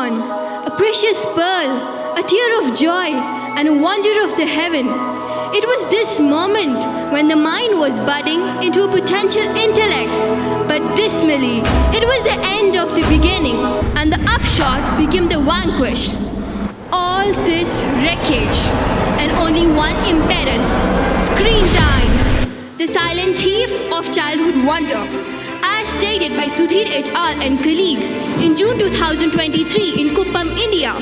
born, a precious pearl, a tear of joy, and a wonder of the heaven. It was this moment when the mind was budding into a potential intellect, but dismally, it was the end of the beginning, and the upshot became the vanquish. All this wreckage, and only one impetus: screen time, the silent thief of childhood wonder. As stated by Sudhir et al. And colleagues in June 2023 in Kuppam, India,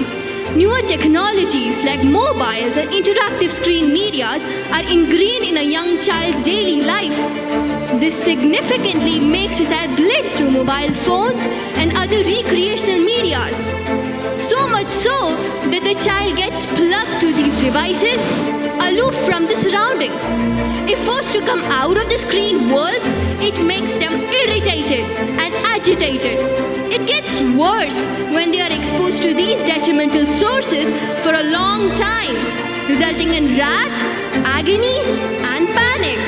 newer technologies like mobiles and interactive screen medias are ingrained in a young child's daily life. This significantly makes his child blitzed to mobile phones and other recreational medias. So much so that the child gets plugged to these devices, aloof from the surroundings. If forced to come out of the screen world, it makes them irritated and agitated. It gets worse when they are exposed to these detrimental sources for a long time, resulting in wrath, agony, and panic.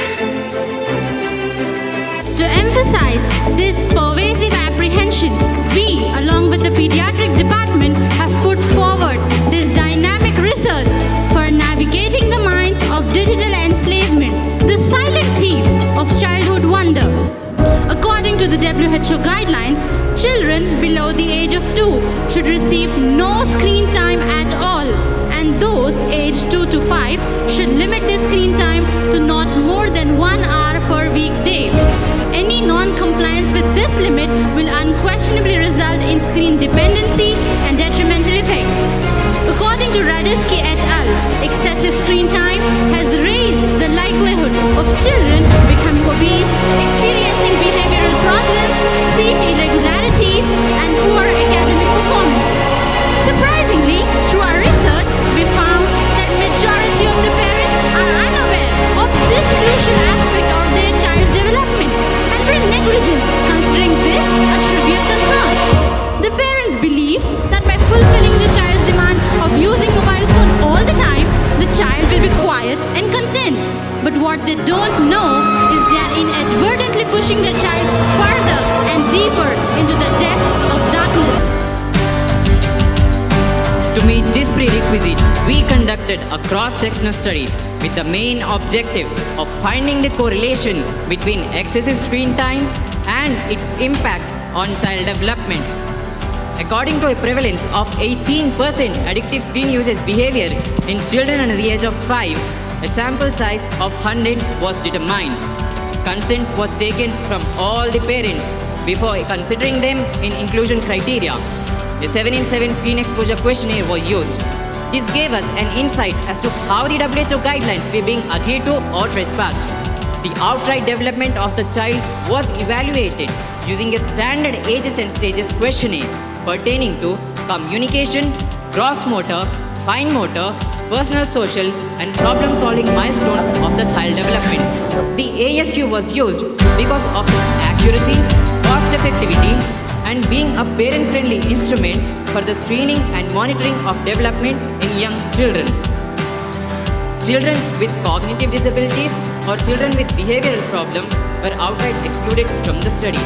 To emphasize this pervasive apprehension, we, along with the pediatric department, have put forward this dynamic research for navigating the minds of digital enslavement, the silent thief of childhood wonder. According to the WHO guidelines, children below the age of 2 should receive no screen time at all, and those aged 2 to 5 should limit their screen time to not more than 1 hour per weekday. Any non-compliance with this limit will unquestionably result in screen dependency and detrimental effects. According to Radetzky et al., excessive screen time has raised the likelihood of children becoming obese, experiencing behavioral problems, speech irregularities, and poor academic performance. Surprisingly, through our research, we found that majority of the parents are unaware of this crucial aspect of their child's development and were negligent considering this a trivial concern. The parents believe that by fulfilling the child's demand of using mobile phone all the time, the child will be quiet and content. But what they don't know is they are inadvertently pushing their child further and deeper into the depths of darkness. To meet this prerequisite, we conducted a cross-sectional study with the main objective of finding the correlation between excessive screen time and its impact on child development. According to a prevalence of 18% addictive screen usage behavior in children under the age of 5, a sample size of 100 was determined. Consent was taken from all the parents before considering them in inclusion criteria. A 7-in-7 screen exposure questionnaire was used. This gave us an insight as to how the WHO guidelines were being adhered to or trespassed. The outright development of the child was evaluated using a standard ages and stages questionnaire pertaining to communication, gross motor, fine motor, personal, social, and problem-solving milestones of the child development. The ASQ was used because of its accuracy, cost effectivity, and being a parent-friendly instrument for the screening and monitoring of development in young children. Children with cognitive disabilities or children with behavioral problems were outright excluded from the study.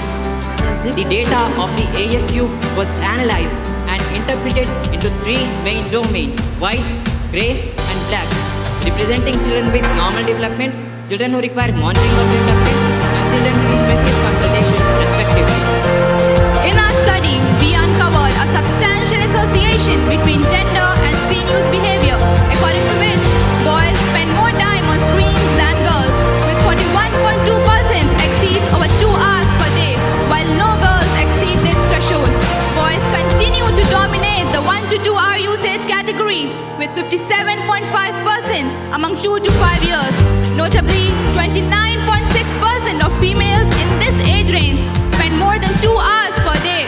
The data of the ASQ was analyzed and interpreted into 3 main domains: white, grey, and black, representing children with normal development, children who require monitoring of development, and children with specific consultation, respectively. In our study, we uncovered a substantial association between gender and screen use behavior, according to which boys spend more time on screens than girls, with 41.2% exceeds over 2 hours per day, while no girls exceed this threshold. Boys continue to dominate the 1 to 2 hour usage category, with 57.5% among 2 to 5 years. Notably, 29.6% of females in this age range spend more than 2 hours per day.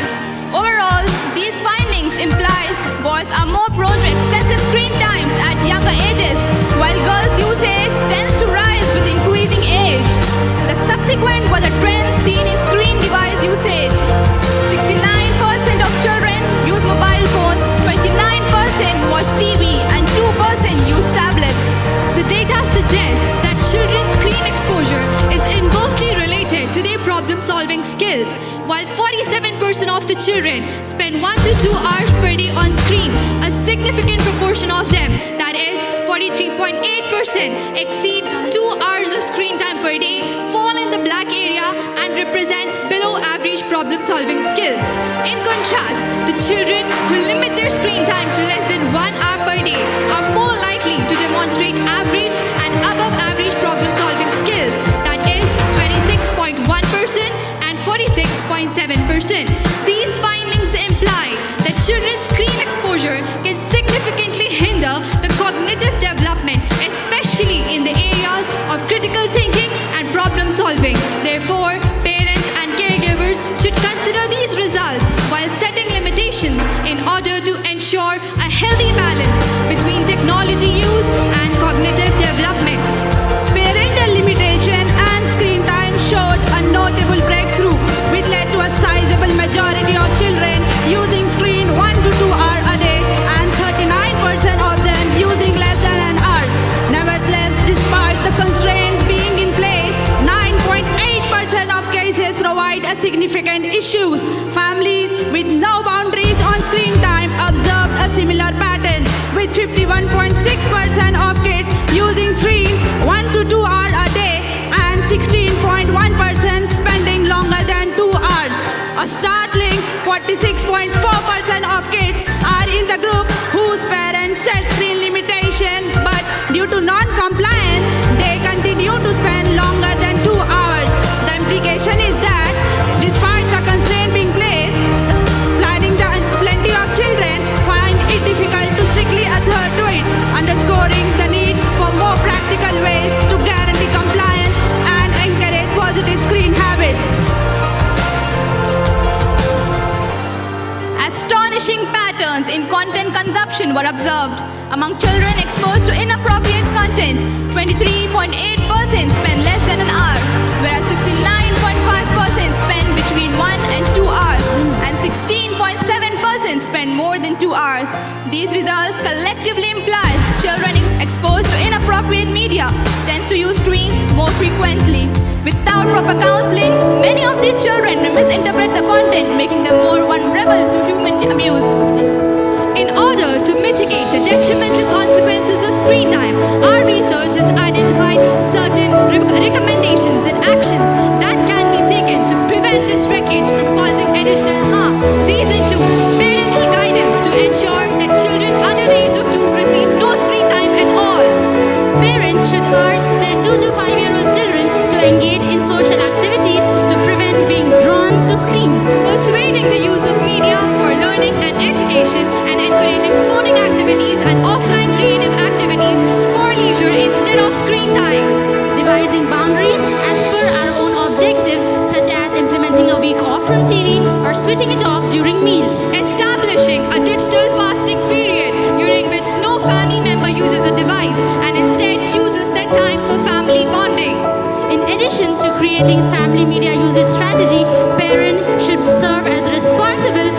Overall, these findings implies boys are more prone to excessive screen times at younger ages, while girls' usage tends to rise with increasing age. The subsequent was a trend seen in screen device usage. 69% of children use mobile phones, 29% watch TV, and 2% use tablets. The data suggests that children's screen exposure is inversely related to their problem-solving skills, while 47% of the children spend 1 to 2 hours per day problem-solving skills. In contrast, the children who limit their screen time to less than 1 hour per day are more likely to demonstrate average and above average problem-solving skills, that is 26.1% and 46.7%. These findings imply that children's screen exposure can significantly hinder the cognitive development, especially in the areas of critical thinking and problem solving. Therefore, parents and caregivers should consider these results while setting limitations in order to ensure a healthy balance between technology use and cognitive development. Parental limitation and screen time showed a notable breakthrough, which led to a sizable majority of children using screen 1 to 2 hours a day and 39% of them using less than an hour. Nevertheless, despite the constraints being in place, 9.8% of cases provide a significant issues. Families with no boundaries on screen time observed a similar pattern, with 51.6% of kids using screens 1 to 2 hours a day and 16.1% spending longer than 2 hours. A startling 46.4% of kids are in the group whose parents set screen limitation, but due to non-compliance, they continue to spend longer than 2 hours. The implication is that despite the constraint being placed, plenty of children find it difficult to strictly adhere to it, underscoring the need for more practical ways to guarantee compliance and encourage positive screen habits. Astonishing patterns in content consumption were observed. Among children exposed to inappropriate content, 23.8% spend less than an hour, whereas 59.5% spend between 1 and 2 hours, and 16.7% spend more than 2 hours. These results collectively imply children exposed to inappropriate media tends to use screens more frequently. Without proper counseling, many of these children misinterpret the content, making them more vulnerable to human abuse. In order to mitigate the detrimental consequences of screen time, our research has identified certain recommendations and actions that can be taken to prevent this wreckage from causing additional harm. These include parental guidance to ensure that children under the age of 2 receive no screen time at all. Parents should urge their 2 to 5-year-old children to engage in social activities to prevent being drawn to screens. Persuading the use of media for learning and education, and encouraging sporting activities and offline creative activities for leisure instead of screen time. Devising boundaries as per our own objectives, such as implementing a week off from TV or switching it off during meals. Establishing a digital fasting period during which no family member uses a device and instead uses that time for family bonding. In addition to creating family media usage strategy, parents should serve as responsible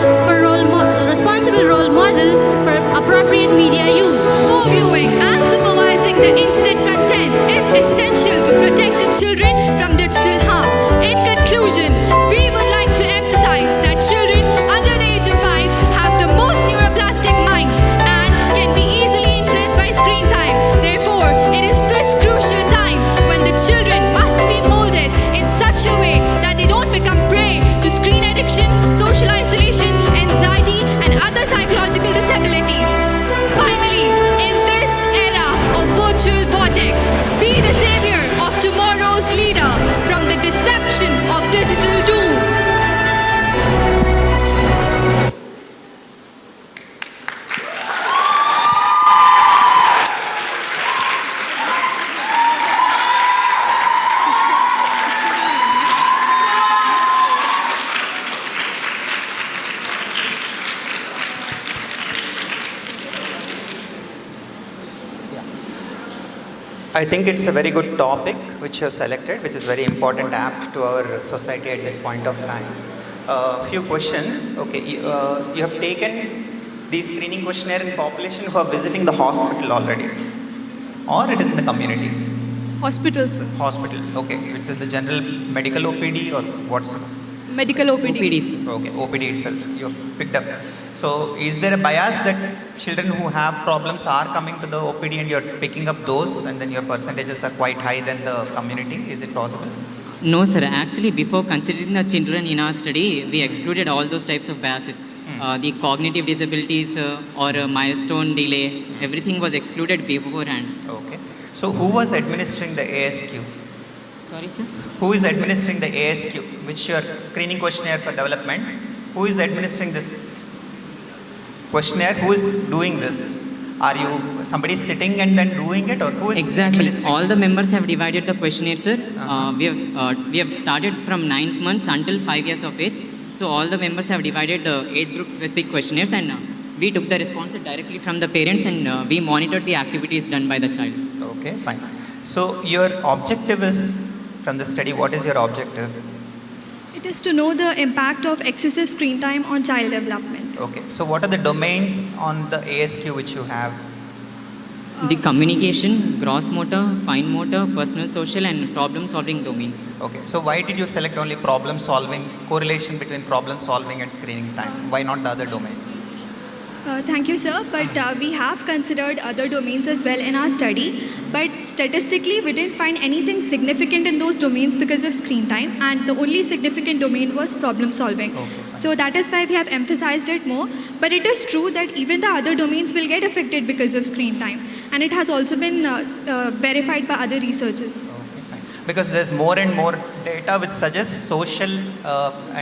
role models for appropriate media use. Co-viewing and supervising the internet content is essential to protect the children from digital harm. In conclusion, we would like to emphasize that children under the age of 5 have the most neuroplastic minds and can be easily influenced by screen time. Therefore, it is this crucial time when the children must be molded in such a way that they don't become prey to screen addiction, social isolation, anxiety, and other psychological disabilities. Finally, in this era of virtual vortex, be the savior of tomorrow's leader from the deception of digital doom. I think it's a very good topic which you have selected, which is very important, apt to our society at this point of time. Few questions. Okay, you have taken the screening questionnaire in population who are visiting the hospital already, or it is in the community? Hospitals, Hospital. Okay, it's in the general medical OPD or what's? medical OPD. OPDs. Okay, OPD itself you have picked up. So is there a bias that children who have problems are coming to the OPD and you're picking up those and then your percentages are quite high than the community? Is it possible? No, sir. Actually, before considering the children in our study, we excluded all those types of biases. The cognitive disabilities or milestone delay, everything was excluded beforehand. Okay. So who was administering the ASQ? Sorry, sir? Who is administering the ASQ, which your screening questionnaire for development? Who is administering this questionnaire? Who is doing this? Are you somebody sitting and then doing it, or who is Exactly. administering? All the members have divided the questionnaire, sir. Uh-huh. We have started from 9 months until 5 years of age. So all the members have divided the age group specific questionnaires, and we took the response directly from the parents, and we monitored the activities done by the child. Okay, fine. So your objective is from the study. What is your objective? It is to know the impact of excessive screen time on child development. Okay. So what are the domains on the ASQ which you have? The communication, gross motor, fine motor, personal social, and problem solving domains. Okay. So why did you select only problem solving, correlation between problem solving and screening time? Why not the other domains? Thank you, sir. But we have considered other domains as well in our study. But statistically, we didn't find anything significant in those domains because of screen time. And the only significant domain was problem solving. Okay, fine. So that is why we have emphasized it more. But it is true that even the other domains will get affected because of screen time. And it has also been verified by other researchers. Okay, fine. Because there's more and more data which suggests social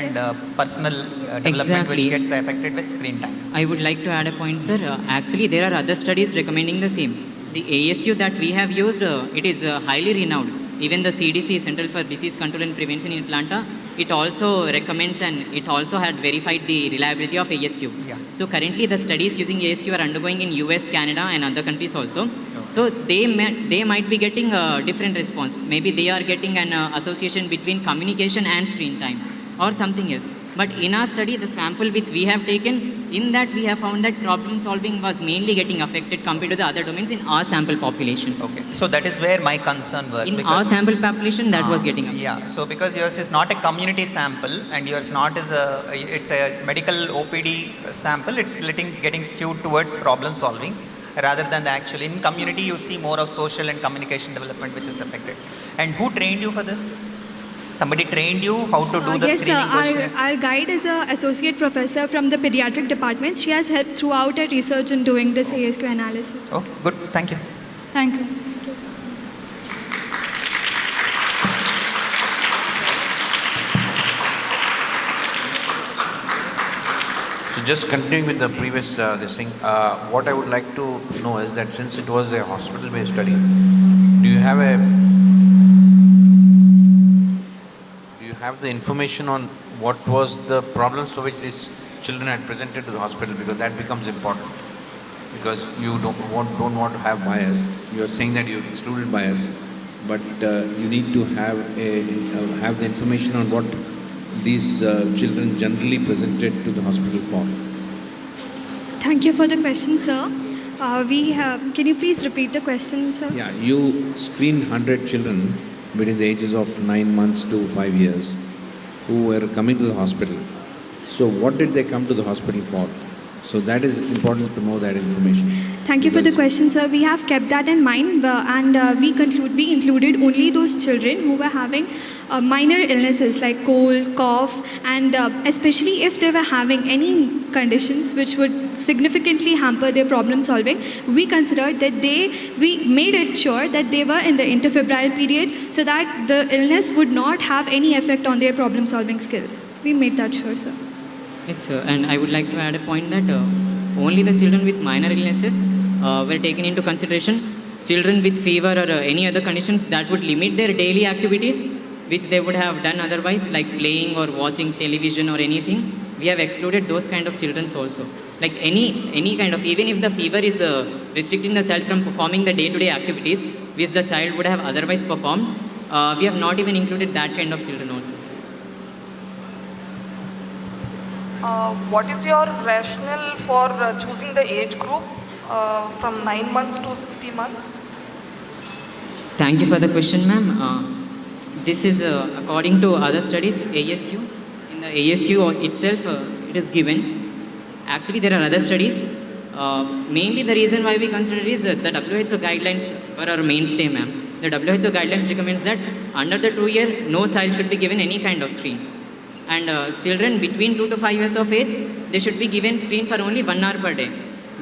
and personal development which Exactly. gets affected with screen time. I would like to add a point, sir. Actually, there are other studies recommending the same. The ASQ that we have used, it is highly renowned. Even the CDC, Central for Disease Control and Prevention in Atlanta, it also recommends and it also had verified the reliability of ASQ. Yeah. So currently the studies using ASQ are undergoing in US, Canada and other countries also. So they might be getting a different response. Maybe they are getting an association between communication and screen time or something else. But in our study, the sample which we have taken, in that we have found that problem solving was mainly getting affected compared to the other domains in our sample population. Okay. So that is where my concern was. In our sample population, that was getting affected. Yeah. So because yours is not a community sample and yours not is it's a medical OPD sample, it's getting skewed towards problem solving rather than the actual. In community, you see more of social and communication development which is affected. And who trained you for this? Somebody trained you how to do the Yes, sir. screening questionnaire? Our guide is an associate professor from the pediatric department. She has helped throughout her research in doing this ASQ analysis. Okay, good. Thank you. Thank you, sir. Thank you, sir. So just continuing with the previous this thing, what I would like to know is that since it was a hospital-based study, do you have the information on what was the problems for which these children had presented to the hospital, because that becomes important, because you don't want to have bias. You are saying that you excluded bias, but you need to have the information on what these children generally presented to the hospital for. Thank you for the question, sir. Can you please repeat the question, sir? Yeah, you screened 100 children between the ages of 9 months to 5 years who were coming to the hospital. So what did they come to the hospital for? So that is important to know that information. Thank you for the Because- question, sir. We have kept that in mind, and we included only those children who were having minor illnesses like cold, cough, and especially if they were having any conditions which would significantly hamper their problem solving, we considered that we made it sure that they were in the interfebrile period so that the illness would not have any effect on their problem solving skills. We made that sure, sir. Yes, sir. And I would like to add a point that only the children with minor illnesses were taken into consideration. Children with fever or any other conditions that would limit their daily activities, which they would have done otherwise, like playing or watching television or anything. We have excluded those kind of children also. Like any kind of, even if the fever is restricting the child from performing the day-to-day activities, which the child would have otherwise performed, we have not even included that kind of children also, sir. What is your rationale for choosing the age group from 9 months to 60 months? Thank you for the question, ma'am. This is according to other studies, ASQ. In the ASQ itself, it is given. Actually, there are other studies. Mainly the reason why we consider is the WHO guidelines were our mainstay, ma'am. the WHO guidelines recommends that under the 2 year, no child should be given any kind of screen. And children between 2 to 5 years of age, they should be given screen for only 1 hour per day.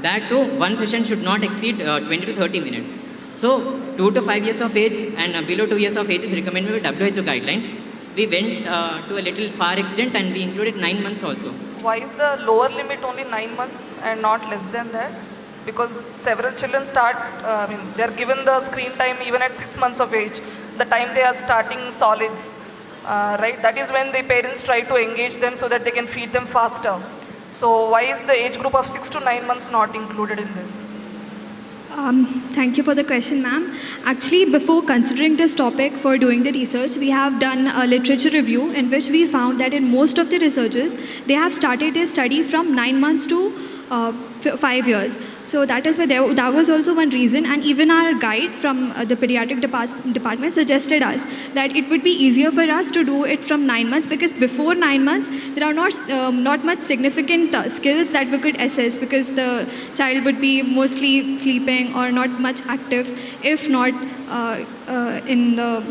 That too, one session should not exceed 20 to 30 minutes. So 2 to 5 years of age and below 2 years of age is recommended with WHO guidelines. We went to a little far extent and we included 9 months also. Why is the lower limit only 9 months and not less than that? Because several children start, they are given the screen time even at 6 months of age, the time they are starting solids, right? That is when the parents try to engage them so that they can feed them faster. So why is the age group of 6 to 9 months not included in this? Thank you for the question, ma'am. Actually, before considering this topic for doing the research, we have done a literature review in which we found that in most of the researchers, they have started their study from 9 months to 5 years. So that is why that was also one reason. And even our guide from the pediatric department suggested us that it would be easier for us to do it from 9 months, because before 9 months, there are not much significant skills that we could assess, because the child would be mostly sleeping or not much active, if not in the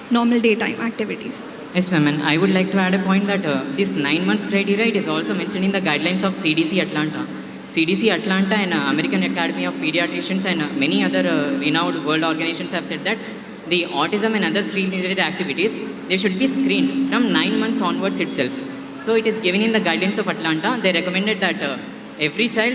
normal daytime activities. Yes, ma'am. And I would like to add a point that this 9 months criteria, it is also mentioned in the guidelines of CDC Atlanta. CDC Atlanta and American Academy of Pediatricians and many other renowned world organizations have said that the autism and other screen-related activities, they should be screened from 9 months onwards itself. So it is given in the guidelines of Atlanta. They recommended that every child,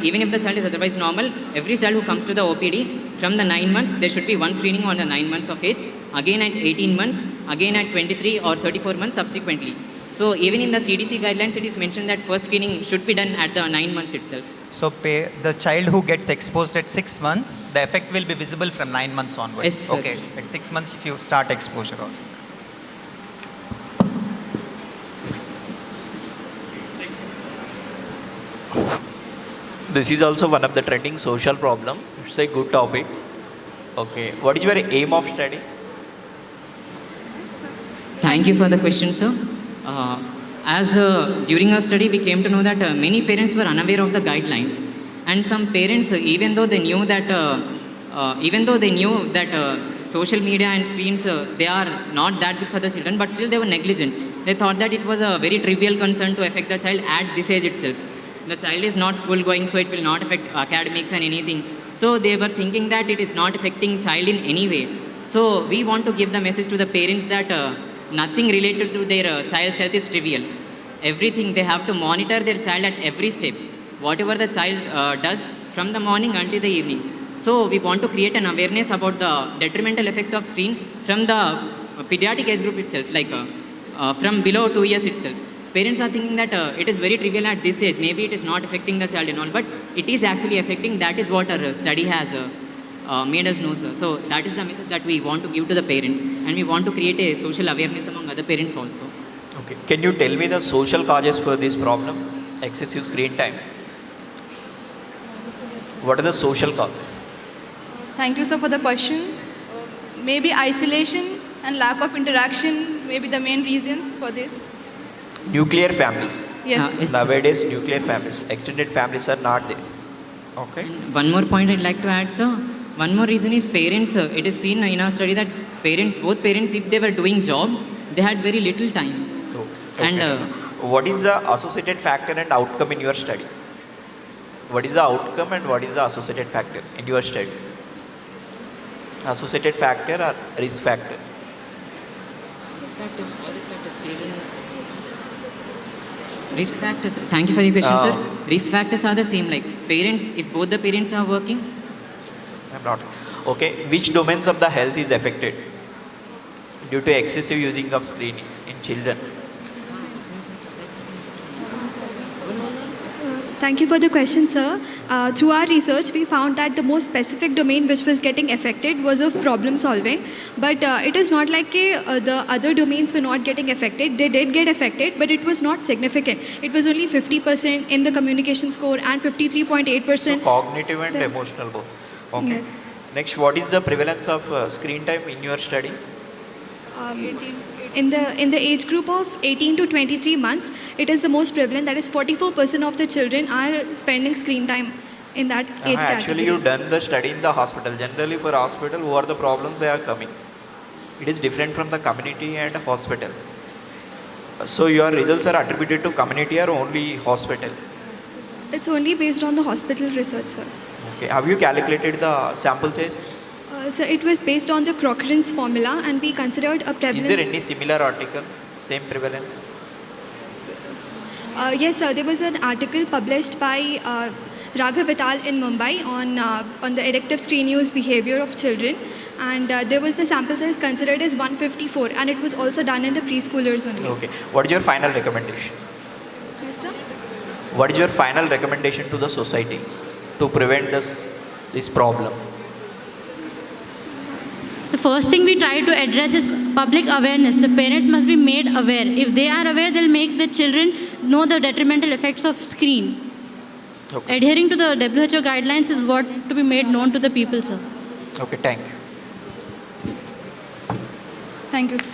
even if the child is otherwise normal, every child who comes to the OPD from the 9 months, there should be one screening on the 9 months of age, again at 18 months, again at 23 or 34 months subsequently. So even in the CDC guidelines, it is mentioned that first screening should be done at the 9 months itself. So the child who gets exposed at 6 months, the effect will be visible from 9 months onwards. Yes, sir. Okay, at 6 months if you start exposure also. This is also one of the trending social problem. It's a good topic. Okay, what is your aim of study? Thank you for the question, sir. As during our study, we came to know that many parents were unaware of the guidelines, and some parents, even though they knew that social media and screens they are not that good for the children, but still they were negligent. They thought that it was a very trivial concern to affect the child at this age itself. The child is not school going, so it will not affect academics and anything. So they were thinking that it is not affecting child in any way. So we want to give the message to the parents that nothing related to their child's health is trivial. Everything, they have to monitor their child at every step, whatever the child does from the morning until the evening. So we want to create an awareness about the detrimental effects of screen from the pediatric age group itself, like from below 2 years itself. Parents are thinking that it is very trivial at this age, maybe it is not affecting the child and all, but it is actually affecting. That is what our study has made us know, sir. So that is the message that we want to give to the parents, and we want to create a social awareness among other parents also. Okay, can you tell me the social causes for this problem, excessive screen time? What are the social causes? Thank you, sir, for the question. Maybe isolation and lack of interaction may be the main reasons for this. Nuclear families. Yes. Yes, sir. Nowadays, nuclear families, extended families are not there. Okay. And one more point I'd like to add, sir. One more reason is parents. It is seen in our study that both parents, if they were doing job, they had very little time. Okay. And what is the associated factor and outcome in your study? What is the outcome and what is the associated factor in your study? Associated factor or risk factor? Risk factors. Thank you for the question, sir. Risk factors are the same. Like parents, if both the parents are working. I'm not. Okay. Which domains of the health is affected due to excessive using of screening in children? Thank you for the question, sir. Through our research, we found that the most specific domain which was getting affected was of problem solving. But it is not like the other domains were not getting affected. They did get affected, but it was not significant. It was only 50% in the communication score and 53.8%. So cognitive and emotional both. Okay. Yes. Next, what is the prevalence of screen time in your study? In the age group of 18 to 23 months, it is the most prevalent. That is 44% of the children are spending screen time in that age category. Actually, you've done the study in the hospital. Generally, for hospital, who are the problems they are coming? It is different from the community and hospital. So your results are attributed to community or only hospital? It's only based on the hospital research, sir. Okay. Have you calculated the sample size? So it was based on the Cochrane's formula, and we considered a prevalence. Is there any similar article, same prevalence? Yes, sir. There was an article published by Raghav et al. In Mumbai on the addictive screen use behavior of children, and there was the sample size considered as 154, and it was also done in the preschoolers only. Okay. What is your final recommendation? Yes, sir. What is your final recommendation to the society to prevent this problem? The first thing we try to address is public awareness. The parents must be made aware. If they are aware, they'll make the children know the detrimental effects of screen. Okay. Adhering to the WHO guidelines is what to be made known to the people, sir. Okay, thank you. Thank you, sir.